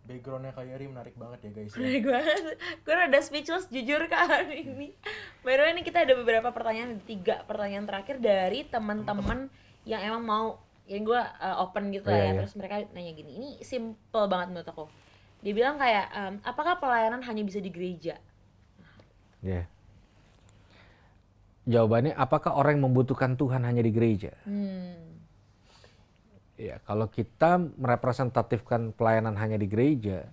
Backgroundnya Kak Yari menarik banget ya guys ya. Menarik banget. Gue rada speechless jujur Kak hari ini. By the way, ini kita ada beberapa pertanyaan, 3 pertanyaan terakhir dari teman-teman yang emang mau, yang gue open gitu lah Iya, ya. iya. Terus mereka nanya gini, ini simple banget menurut aku. Dia bilang kayak, apakah pelayanan hanya bisa di gereja? Ya. Jawabannya, apakah orang yang membutuhkan Tuhan hanya di gereja? Ya, kalau kita merepresentatifkan pelayanan hanya di gereja,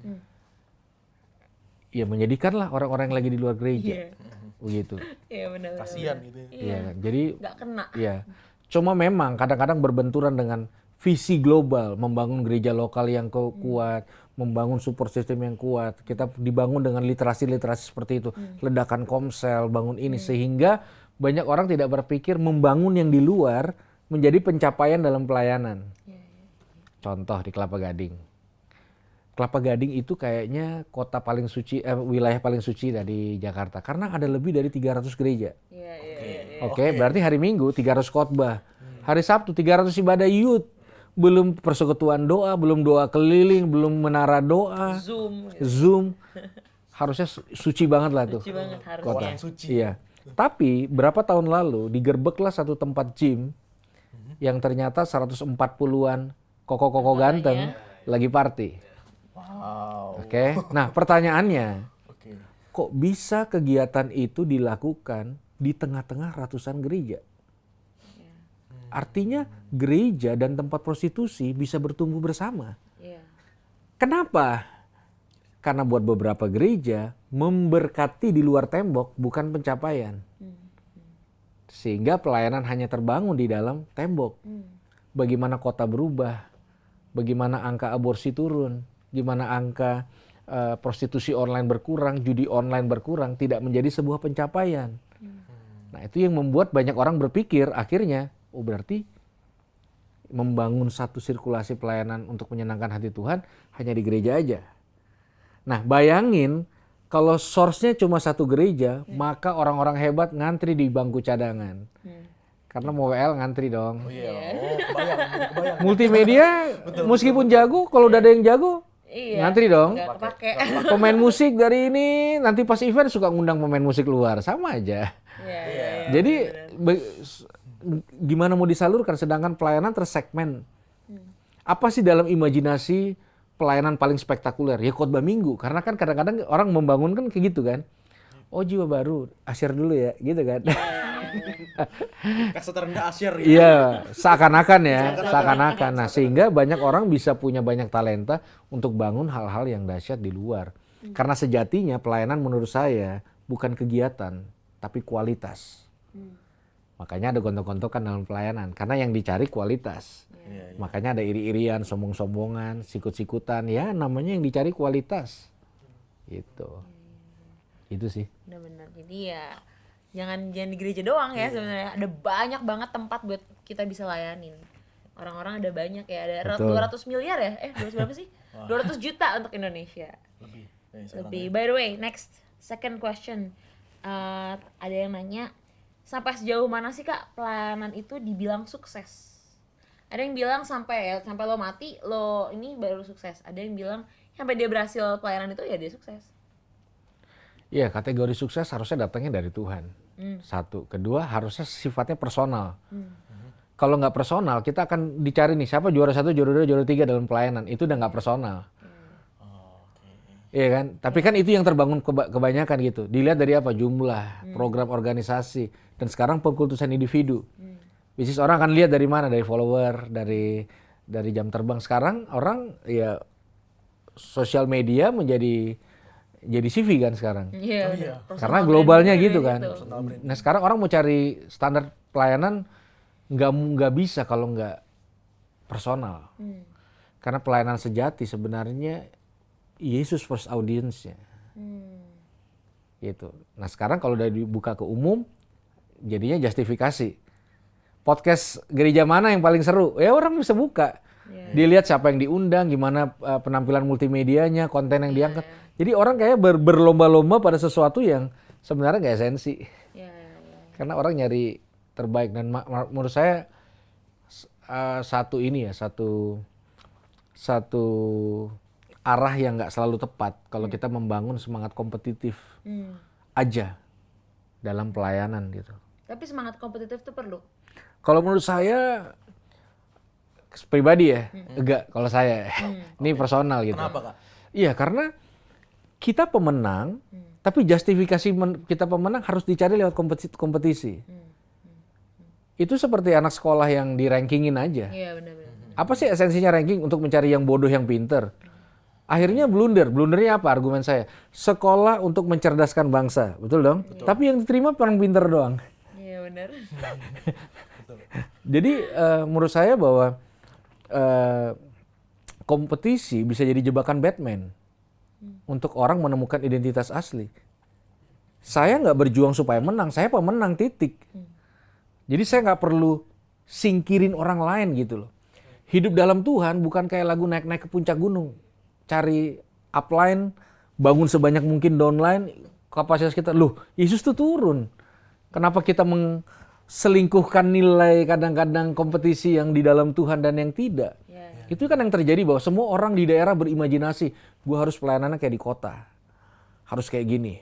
ya menyedihkanlah orang-orang yang lagi di luar gereja. Iya. Begitu. Iya benar. Kasian gitu ya. Iya kan? Jadi Nggak kena. ya, cuma memang kadang-kadang berbenturan dengan visi global, membangun gereja lokal yang kuat, membangun support system yang kuat. Kita dibangun dengan literasi-literasi seperti itu, ledakan komsel, bangun ini, sehingga banyak orang tidak berpikir membangun yang di luar menjadi pencapaian dalam pelayanan. Contoh di Kelapa Gading. Kelapa Gading itu kayaknya kota paling suci, wilayah paling suci dari Jakarta, karena ada lebih dari 300 gereja. Iya. Oke, berarti hari Minggu 300 khotbah. Hari Sabtu 300 ibadah youth. Belum persekutuan doa, belum doa keliling, belum menara doa, Zoom. Zoom. Harusnya suci banget lah tuh. Suci banget harusnya. Kota. Orang suci. Iya. Tapi berapa tahun lalu digerebeklah satu tempat gym yang ternyata 140-an koko-koko ganteng lagi party. Wow. Oke. Nah, pertanyaannya, Oke. kok bisa kegiatan itu dilakukan di tengah-tengah ratusan gereja? Artinya gereja dan tempat prostitusi bisa bertumbuh bersama. Iya. Kenapa? Karena buat beberapa gereja, memberkati di luar tembok bukan pencapaian. Sehingga pelayanan hanya terbangun di dalam tembok. Bagaimana kota berubah, bagaimana angka aborsi turun, gimana angka prostitusi online berkurang, judi online berkurang, tidak menjadi sebuah pencapaian. Nah, itu yang membuat banyak orang berpikir akhirnya, oh berarti membangun satu sirkulasi pelayanan untuk menyenangkan hati Tuhan hanya di gereja aja. Nah, bayangin kalau source-nya cuma satu gereja, maka orang-orang hebat ngantri di bangku cadangan. Karena mau WL ngantri dong. Oh iya. Oh, kebayang. Multimedia meskipun jago, kalau udah ada yang jago, Iya. ngantri dong. Nggak kepake. Pemain musik dari ini nanti pas event suka ngundang pemain musik luar, sama aja. Iya. Jadi gimana mau disalurkan sedangkan pelayanan tersegmen. Apa sih dalam imajinasi pelayanan paling spektakuler? Ya khotbah minggu, karena kan kadang-kadang orang membangun kan kayak gitu kan. Oh jiwa baru, asyir dulu ya, gitu kan. Kasta terendah Asyir gitu. Iya, seakan-akan ya, seakan-akan. Nah, sehingga banyak orang bisa punya banyak talenta untuk bangun hal-hal yang dahsyat di luar. Karena sejatinya pelayanan menurut saya bukan kegiatan, tapi kualitas. Makanya ada gontok-gontokan dalam pelayanan, karena yang dicari kualitas. Iya. Makanya ada iri-irian, sombong-sombongan, sikut-sikutan, ya namanya yang dicari kualitas. Gitu. Itu sih. Benar-benar. Jadi ya jangan di gereja doang ya sebenarnya. Ada banyak banget tempat buat kita bisa layanin. Orang-orang ada banyak ya. Ada Betul. 200 miliar ya? 200 berapa sih? 200 juta untuk Indonesia. Lebih. Lebih. By the way, next second question. Ada yang nanya, sampai sejauh mana sih Kak pelayanan itu dibilang sukses? Ada yang bilang sampai lo mati lo ini baru sukses. Ada yang bilang sampai dia berhasil pelayanan itu ya dia sukses. Iya, kategori sukses harusnya datangnya dari Tuhan. Satu. Kedua, harusnya sifatnya personal. Kalau nggak personal, kita akan dicari nih siapa juara 1, juara 2, juara 3 dalam pelayanan. Itu udah nggak personal. Iya kan? Tapi kan itu yang terbangun kebanyakan gitu. Dilihat dari apa? Jumlah, program organisasi, dan sekarang pengkultusan individu. Bisnis orang akan lihat dari mana? Dari follower, dari jam terbang. Sekarang orang ya sosial media menjadi CV kan sekarang. Iya. Oh iya. Karena globalnya gitu kan. Nah sekarang orang mau cari standar pelayanan nggak bisa kalau nggak personal. Karena pelayanan sejati sebenarnya Yesus first audience-nya. Gitu. Nah sekarang kalau udah dibuka ke umum, jadinya justifikasi. Podcast gereja mana yang paling seru? Ya orang bisa buka. Dilihat siapa yang diundang, gimana penampilan multimedianya, konten yang diangkat. Jadi orang kayak berlomba-lomba pada sesuatu yang sebenarnya nggak esensi. Karena orang nyari terbaik. Dan menurut saya satu arah yang nggak selalu tepat kalau kita membangun semangat kompetitif aja dalam pelayanan gitu. Tapi semangat kompetitif tuh perlu. Kalau menurut saya pribadi ya, enggak kalau saya. Ini personal gitu. Kenapa, Kak? Iya, karena kita pemenang, tapi justifikasi kita pemenang harus dicari lewat kompetisi. Itu seperti anak sekolah yang di rankingin aja. Iya, benar-benar. Apa sih esensinya ranking? Untuk mencari yang bodoh yang pinter. Akhirnya blunder. Blundernya apa argumen saya? Sekolah untuk mencerdaskan bangsa. Betul dong? Tapi yang diterima orang pinter doang. Iya, benar. Jadi menurut saya bahwa kompetisi bisa jadi jebakan Batman untuk orang menemukan identitas asli. Saya nggak berjuang supaya menang, saya pemenang titik. Jadi saya nggak perlu singkirin orang lain gitu loh. Hidup dalam Tuhan bukan kayak lagu naik-naik ke puncak gunung. Cari upline, bangun sebanyak mungkin downline, kapasitas kita. Loh, Yesus tuh turun. Kenapa kita selingkuhkan nilai kadang-kadang kompetisi yang di dalam Tuhan dan yang tidak? Itu kan yang terjadi bahwa semua orang di daerah berimajinasi, gue harus pelayanannya kayak di kota. Harus kayak gini.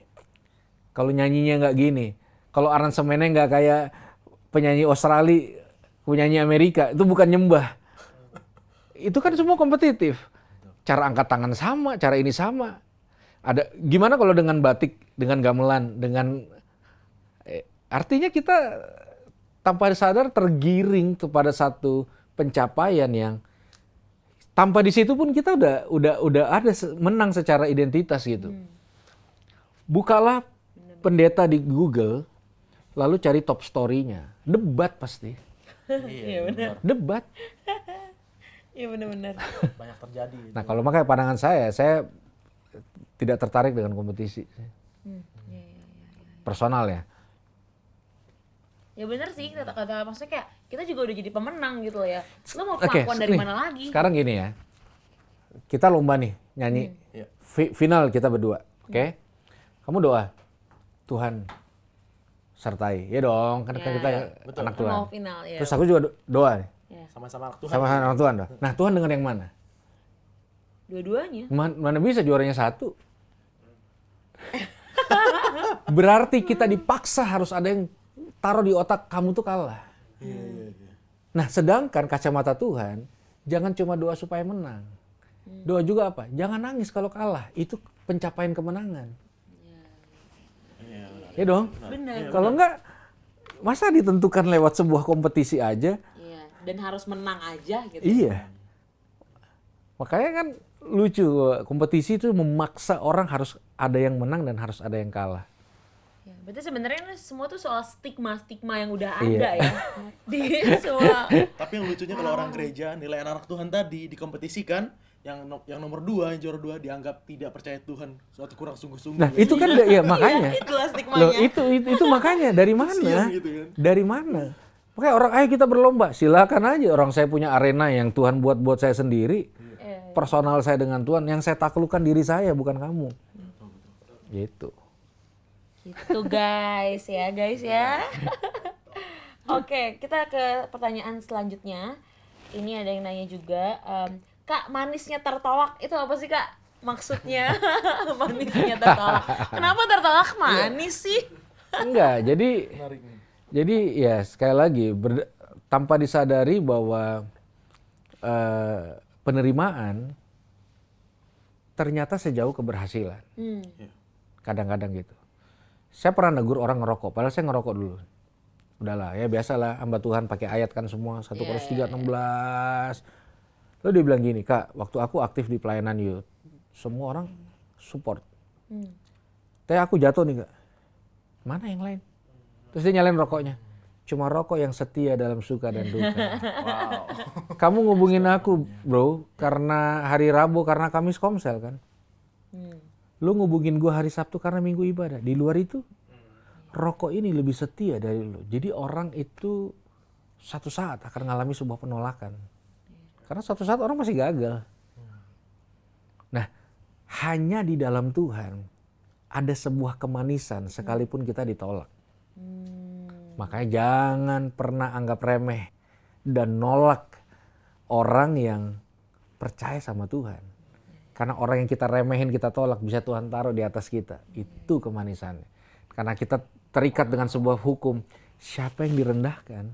Kalau nyanyinya nggak gini. Kalau aransemennya nggak kayak penyanyi Australia, penyanyi Amerika, itu bukan nyembah. Itu kan semua kompetitif. Cara angkat tangan sama, cara ini sama. Ada gimana kalau dengan batik, dengan gamelan, dengan artinya kita tanpa sadar tergiring kepada satu pencapaian yang tanpa di situ pun kita udah ada menang secara identitas gitu. Bukalah pendeta di Google, lalu cari top story-nya. Debat pasti. Iya, benar. Debat. Iya, benar-benar. Banyak terjadi. Nah, kalau makanya pandangan saya tidak tertarik dengan kompetisi. Personal ya. Ya benar sih, kata maksudnya kayak kita juga udah jadi pemenang gitu loh ya. Lo mau Oke, pengakuan dari nih, mana lagi? Sekarang gini ya. Kita lomba nih, nyanyi. Final kita berdua, oke? Kamu doa. Tuhan sertai. Ya dong, kan kita betul. anak Tuhan. Mau final ya. Terus aku juga doa nih. Sama-sama anak Tuhan. Sama anak Tuhan. Doa. Nah, Tuhan dengan yang mana? Dua-duanya. Mana bisa juaranya satu? Berarti kita dipaksa harus ada yang taruh di otak kamu tuh kalah. Nah, sedangkan kacamata Tuhan, jangan cuma doa supaya menang. Doa juga apa? Jangan nangis kalau kalah. Itu pencapaian kemenangan. Ya dong? Benar. Kalau enggak, masa ditentukan lewat sebuah kompetisi aja? Iya, dan harus menang aja gitu. Iya. Makanya kan lucu, kompetisi itu memaksa orang harus ada yang menang dan harus ada yang kalah. Ya, berarti sebenarnya ini semua tuh soal stigma-stigma yang udah Iya. ada ya di semua. Tapi yang lucunya kalau orang gereja nilai anak Tuhan tadi dikompetisikan, yang nomor 2, yang juara 2 dianggap tidak percaya Tuhan, suatu kurang sungguh-sungguh. Nah, itu kan ya makanya. Iya, itulah stigmanya. Loh, itu makanya dari mana? Kasian gitu kan. Dari mana? Makanya orang, ayo kita berlomba. Silakan aja. Orang saya punya arena yang Tuhan buat saya sendiri. Personal saya dengan Tuhan. Yang saya taklukkan diri saya, bukan kamu. Gitu. Gitu guys ya. Oke, kita ke pertanyaan selanjutnya. Ini ada yang nanya juga, Kak, manisnya tertolak itu apa sih, Kak? Maksudnya manisnya tertolak. Kenapa tertolak manis sih? Enggak, Menarik nih. jadi ya sekali lagi tanpa disadari bahwa penerimaan ternyata sejauh keberhasilan. Kadang-kadang gitu. Saya pernah negur orang ngerokok, padahal saya ngerokok dulu. Udahlah, ya biasalah hamba Tuhan pakai ayat kan semua 1 Korintus 3:16. Lalu dia bilang gini, Kak, waktu aku aktif di pelayanan youth, semua orang support. Tapi aku jatuh nih, Kak. Mana yang lain? Terus dia nyalain rokoknya. Cuma rokok yang setia dalam suka dan duka. Wow. Kamu ngubungin aku, bro, karena hari Rabu, karena Kamis Komsel kan. Lu ngubungin gua hari Sabtu karena Minggu ibadah. Di luar itu, rokok ini lebih setia dari lu. Jadi orang itu satu saat akan mengalami sebuah penolakan. Karena suatu saat orang masih gagal. Nah, hanya di dalam Tuhan ada sebuah kemanisan sekalipun kita ditolak. Makanya jangan pernah anggap remeh dan nolak orang yang percaya sama Tuhan. Karena orang yang kita remehin, kita tolak, bisa Tuhan taruh di atas kita. Itu kemanisannya. Karena kita terikat dengan sebuah hukum. Siapa yang direndahkan,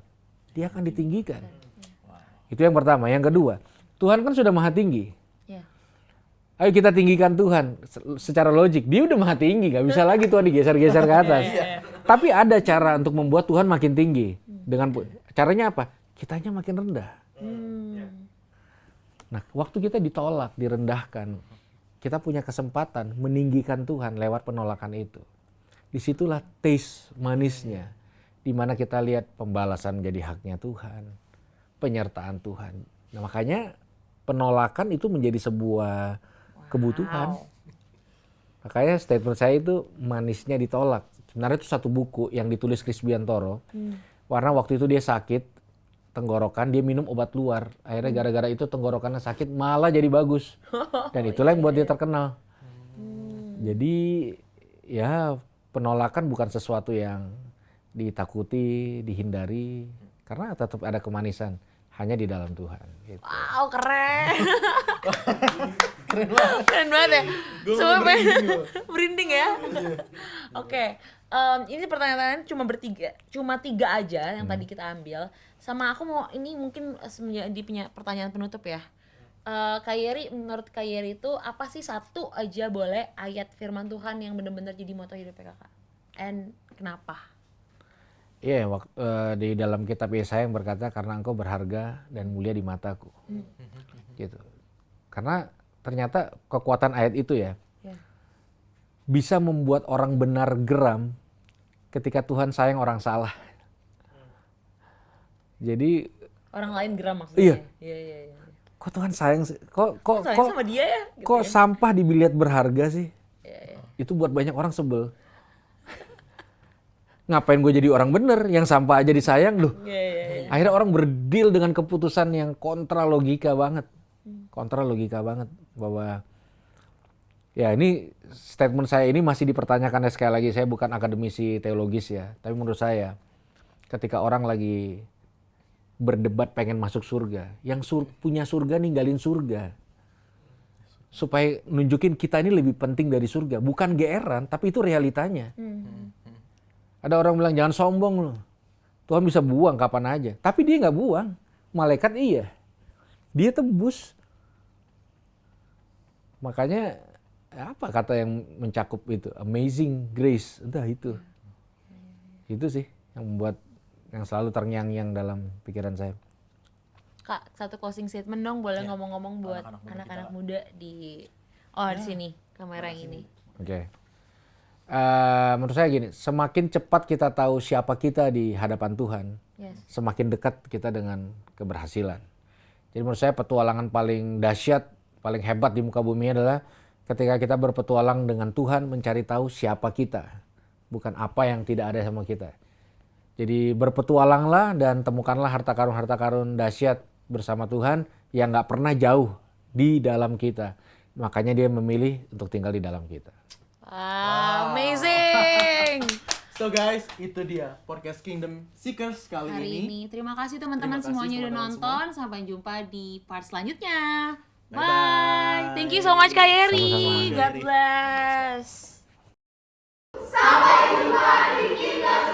dia akan ditinggikan. Itu yang pertama. Yang kedua, Tuhan kan sudah maha tinggi. Ya. Ayo kita tinggikan Tuhan. Secara logik, dia udah maha tinggi. Gak bisa lagi Tuhan digeser-geser ke atas. Tapi ada cara untuk membuat Tuhan makin tinggi. Caranya apa? Kitanya makin rendah. Nah, waktu kita ditolak, direndahkan, kita punya kesempatan meninggikan Tuhan lewat penolakan itu. Disitulah taste manisnya, di mana kita lihat pembalasan menjadi haknya Tuhan, penyertaan Tuhan. Nah, makanya penolakan itu menjadi sebuah kebutuhan. Makanya statement saya itu manisnya ditolak. Sebenarnya itu satu buku yang ditulis Chris Biantoro. Karena waktu itu dia sakit tenggorokan, dia minum obat luar. Akhirnya gara-gara itu tenggorokannya sakit, malah jadi bagus. Dan itulah yang buat dia terkenal. Jadi ya penolakan bukan sesuatu yang ditakuti, dihindari. Karena tetap ada kemanisan. Hanya di dalam Tuhan. Gitu. Wow, keren. Keren banget. Keren banget ya. Gua Semua merinding gua. merinding ya. Oke, ini pertanyaan cuma tiga aja yang tadi kita ambil. Sama aku mau ini mungkin menjadi pertanyaan penutup ya. Kak Yeri, menurut Kak Yeri itu apa sih satu aja boleh ayat firman Tuhan yang benar-benar jadi moto hidup Kakak? And kenapa? Iya, di dalam kitab Yesaya yang berkata karena engkau berharga dan mulia di mataku. Gitu. Karena ternyata kekuatan ayat itu ya. Bisa membuat orang benar geram ketika Tuhan sayang orang salah. Jadi Orang lain geram maksudnya. Iya. kok Tuhan sayang sih? Kok Sayang sama dia ya? Gitu kok ya? sampah dilihat berharga sih? Itu buat banyak orang sebel. Ngapain gue jadi orang bener, yang sampah aja disayang loh. Akhirnya orang berdeal dengan keputusan yang kontra logika banget. Kontra logika banget. Bahwa ya ini statement saya ini masih dipertanyakan sekali lagi. Saya bukan akademisi teologis ya. Tapi menurut saya ketika orang lagi berdebat pengen masuk surga. Yang punya surga ninggalin surga. Supaya nunjukin kita ini lebih penting dari surga. Bukan geeran, tapi itu realitanya. Ada orang bilang jangan sombong loh. Tuhan bisa buang kapan aja. Tapi dia nggak buang. Malaikat iya. Dia tebus. Makanya apa kata yang mencakup itu? Amazing grace. Udah itu. Itu sih yang membuat yang selalu terngiang-ngiang dalam pikiran saya. Kak, satu closing statement dong, boleh ngomong-ngomong buat anak-anak muda di di sini, kamera yang ini. Oke. Menurut saya gini, semakin cepat kita tahu siapa kita di hadapan Tuhan, semakin dekat kita dengan keberhasilan. Jadi menurut saya petualangan paling dahsyat, paling hebat di muka bumi adalah ketika kita berpetualang dengan Tuhan mencari tahu siapa kita, bukan apa yang tidak ada sama kita. Jadi berpetualanglah dan temukanlah harta karun dahsyat bersama Tuhan yang nggak pernah jauh di dalam kita. Makanya dia memilih untuk tinggal di dalam kita. Amazing. So guys, itu dia podcast Kingdom Seekers kali ini. Terima kasih teman-teman Terima kasih semuanya udah teman-teman nonton. Sampai jumpa di part selanjutnya. Bye-bye. Bye. Thank you so much Kak Yeri. Sama-sama. God bless. Sampai jumpa di Kingdom